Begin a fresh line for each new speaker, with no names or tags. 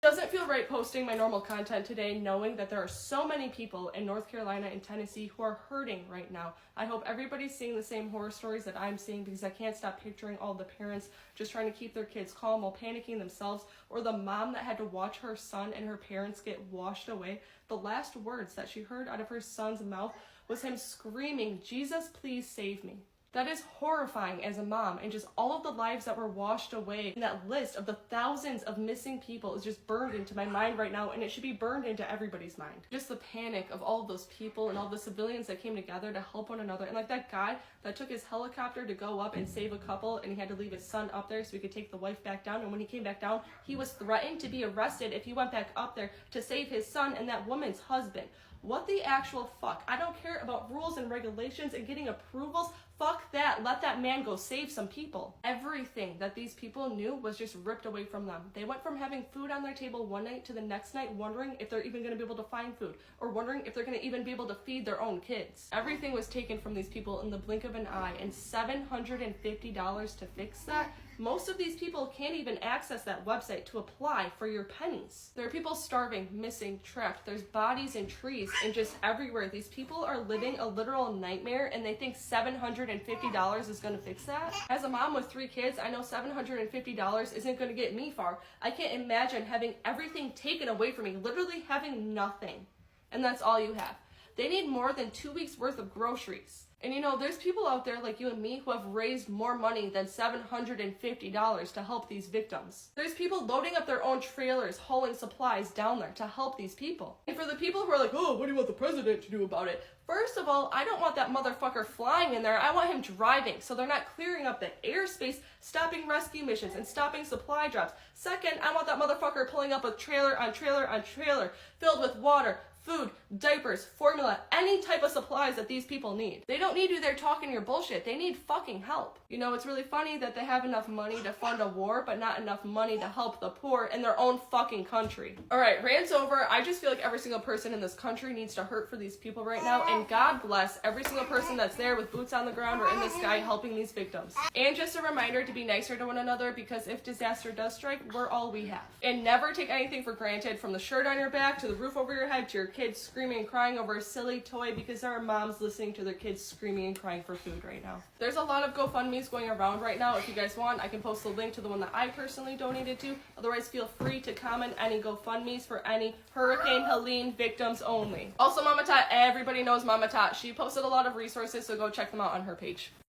doesn't feel right posting my normal content today knowing that there are so many people in North Carolina and Tennessee who are hurting right now. I hope everybody's seeing the same horror stories that I'm seeing, because I can't stop picturing all the parents just trying to keep their kids calm while panicking themselves, or the mom that had to watch her son and her parents get washed away. The last words that she heard out of her son's mouth was him screaming, "Jesus, please save me." That is horrifying as a mom, and just all of the lives that were washed away. And that list of the thousands of missing people is just burned into my mind right now, and it should be burned into everybody's mind. Just the panic of all of those people and all the civilians that came together to help one another. And like that guy that took his helicopter to go up and save a couple, and he had to leave his son up there so he could take the wife back down. And when he came back down, he was threatened to be arrested if he went back up there to save his son and that woman's husband. What the actual fuck? I don't care about rules and regulations and getting approvals. Fuck that. Let that man go save some people. Everything that these people knew was just ripped away from them. They went from having food on their table one night to the next night wondering if they're even going to be able to find food, or wondering if they're going to even be able to feed their own kids. Everything was taken from these people in the blink of an eye, and $750 to fix that? Most of these people can't even access that website to apply for your pennies. There are people starving, missing, trapped. There's bodies in trees and just everywhere. These people are living a literal nightmare, and they think $750 is going to fix that. As a mom with 3 kids, I know $750 isn't going to get me far. I can't imagine having everything taken away from me, literally having nothing. And that's all you have. They need more than 2 weeks worth of groceries. And you know, there's people out there like you and me who have raised more money than $750 to help these victims. There's people loading up their own trailers, hauling supplies down there to help these people. And for the people who are like, oh, what do you want the president to do about it? First of all, I don't want that motherfucker flying in there. I want him driving, so they're not clearing up the airspace, stopping rescue missions, and stopping supply drops. Second, I want that motherfucker pulling up with trailer on trailer on trailer, filled with water, food, diapers, formula, any type of supplies that these people need. They don't need you there talking your bullshit. They need fucking help. You know, it's really funny that they have enough money to fund a war, but not enough money to help the poor in their own fucking country. Alright, rant's over. I just feel like every single person in this country needs to hurt for these people right now, and God bless every single person that's there with boots on the ground or in the sky helping these victims. And just a reminder to be nicer to one another, because if disaster does strike, we're all we have. And never take anything for granted, from the shirt on your back to the roof over your head to your kids screaming and crying over a silly toy, because there are moms listening to their kids screaming and crying for food right now. There's a lot of GoFundMes going around right now. If you guys want, I can post the link to the one that I personally donated to. Otherwise, feel free to comment any GoFundMes for any Hurricane Helene victims only. Also, Mama Tot, everybody knows Mama Tot. She posted a lot of resources, so go check them out on her page.